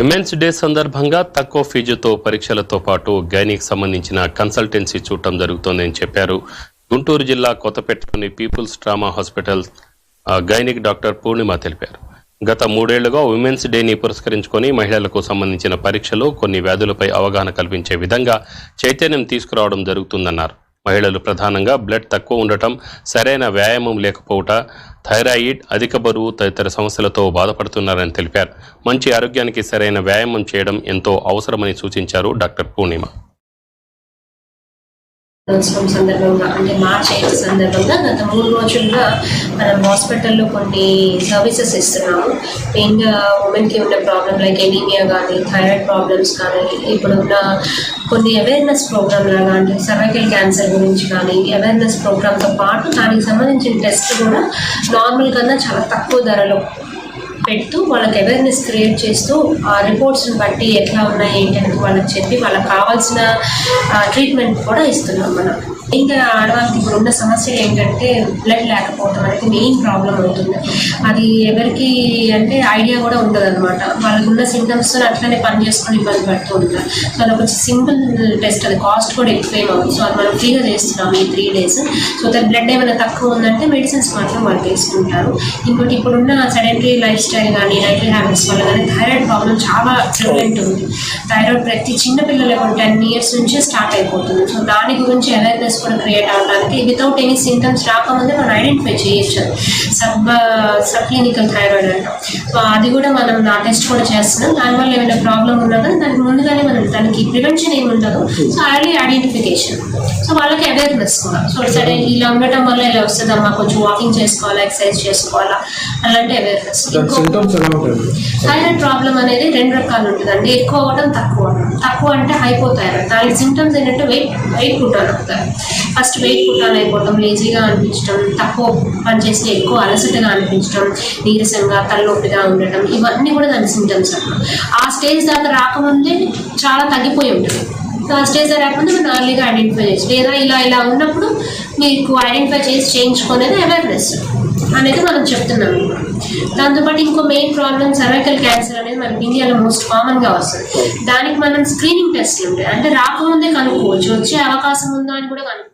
Women's day సందర్భంగా తక్కువ ఫీజుతో పరీక్షలతో పాటు గైనిక్ సంబంధించిన కన్సల్టెన్సీ చూడటం జరుగుతోందని చెప్పారు. గుంటూరు జిల్లా కొత్తపేటలోని people's trauma hospital gynaec doctor Purnima తెలిపారు. గత 3 ఏళ్లుగా విమెన్స్ డేని పురస్కరించుకొని మహిళలకు సంబంధించిన పరీక్షలు, కొన్ని వ్యాధులపై అవగాహన కల్పించే విధంగా చైతన్యం తీసుకురావడం జరుగుతుందన్నారు. మహిళలు ప్రధానంగా బ్లడ్ తక్కువ ఉండటం, సరైన వ్యాయామం లేకపోవట, థైరాయిడ్, అధిక బరువు తదితర సమస్యలతో బాధపడుతున్నారని తెలిపారు. మంచి ఆరోగ్యానికి సరైన వ్యాయామం చేయడం ఎంతో అవసరమని సూచించారు డాక్టర్ పూర్ణిమ. సందర్భంగా అంటే మార్చ్ 8 సందర్భంగా గత 3 రోజులుగా మనం హాస్పిటల్లో కొన్ని సర్వీసెస్ ఇస్తున్నాము. మెయిన్గా ఉమెన్కి ఉన్న ప్రాబ్లమ్ లైక్ ఎనీమియా కానీ, థైరాయిడ్ ప్రాబ్లమ్స్ కానీ, ఇప్పుడు ఉన్న కొన్ని అవేర్నెస్ ప్రోగ్రామ్ లాగా అంటే సర్వైకల్ క్యాన్సర్ గురించి కానీ అవేర్నెస్ ప్రోగ్రామ్తో పాటు దానికి సంబంధించిన టెస్ట్ కూడా నార్మల్ కన్నా చాలా తక్కువ ధరలో పెడుతూ వాళ్ళకి అవేర్నెస్ క్రియేట్ చేస్తూ ఆ రిపోర్ట్స్ని బట్టి ఎట్లా ఉన్నాయి ఏంటంటే వాళ్ళకి చెప్పి వాళ్ళకి కావాల్సిన ట్రీట్మెంట్ కూడా ఇస్తున్నాం మనం. ఇంకా ఆడవాళ్ళకి ఇప్పుడు ఉన్న సమస్యలు ఏంటంటే బ్లడ్ లేకపోవడం అనేది మెయిన్ ప్రాబ్లం అవుతుంది. అది ఎవరికి అంటే ఐడియా కూడా ఉండదు అనమాట. వాళ్ళకు ఉన్న సింటమ్స్తో అట్లనే పని చేసుకొని ఇబ్బంది పడుతూ ఉంటారు. సో అది ఒక సింపుల్ టెస్ట్, అది కాస్ట్ కూడా ఎక్కువేం అవుతుంది. సో అది మనం ఫ్రీగా చేస్తున్నాం ఈ 3 days. సో దాని బ్లడ్ ఏమైనా తక్కువ ఉందంటే మెడిసిన్స్ మాత్రం వాళ్ళు తీసుకుంటారు. ఇంకోటి ఇప్పుడున్న సెడెంటరీ లైఫ్ స్టైల్ కానీ, డైటరీ హ్యాబిట్స్ వల్ల కానీ థైరాయిడ్ ప్రాబ్లం చాలా ప్రివలెంట్ ఉంది. థైరాయిడ్ ప్రతి చిన్నపిల్లలకు 10 years నుంచే స్టార్ట్ అయిపోతుంది. సో దాని గురించి అవేర్నెస్ కూడా క్రియేట్ అవడానికి వితౌట్ ఎనీ సింటమ్స్ రాకముందే మనం ఐడెంటిఫై చేయొచ్చు. సబ్ క్లినికల్ థైరాయిడ్ అంటాం. సో అది కూడా మనం ఆ టెస్ట్ కూడా చేస్తున్నాం. దానివల్ల ఏమైనా ప్రాబ్లం ఉన్నా కానీ దానికి ముందుగానే మనం దానికి ప్రివెన్షన్ ఏమి ఉండదు. సో అర్లీ ఐడెంటిఫికేషన్, సో వాళ్ళకి అవేర్నెస్ కూడా. సో సడన్ ఇలా ఉండటం వల్ల ఇలా వస్తుందమ్మా, కొంచెం వాకింగ్ చేసుకోవాలా, ఎక్సర్సైజ్ చేసుకోవాలా, అలాంటి అవేర్నెస్. థైరాయిడ్ ప్రాబ్లం అనేది 2 రకాలు ఉంటుందండి. ఎక్కువ అవ్వడం, తక్కువ అవ్వడం. తక్కువ అంటే హైపోథైరాయిడ్. దానికి సింటమ్స్ ఏంటంటే వెయిట్ పుట్టాన్ అవుతారు. ఫస్ట్ వెయిట్ పుట్టాన్ అయిపోవడం, లేజీగా అనిపించడం, తక్కువ పనిచేస్తే ఎక్కువ అలసటగా అనిపించడం, నీరసంగా తలనొప్పిగా ఉండటం, ఇవన్నీ కూడా దాని సింటమ్స్ అన్నమాట. ఆ స్టేజ్ దాకా రాకముందే చాలా తగ్గిపోయి ఉంటుంది. ఆ స్టేజ్ రాకముందే మనం అర్లీగా ఐడెంటిఫై చేసి, లేదా ఇలా ఉన్నప్పుడు మీకు ఐడెంటిఫై చేసి చేయించుకునేది అవేర్నెస్ అనేది మనం చెప్తున్నాం. దాంతోపాటు ఇంకో మెయిన్ ప్రాబ్లం సర్వైకల్ క్యాన్సర్ అనేది మనకి ఇండియాలో మోస్ట్ కామన్గా వస్తుంది. దానికి మనం స్క్రీనింగ్ టెస్ట్లు ఉంటాయి. అంటే రాకముందే కనుక్కోవచ్చు, వచ్చే అవకాశం ఉందా అని కూడా కనుక్కోవచ్చు.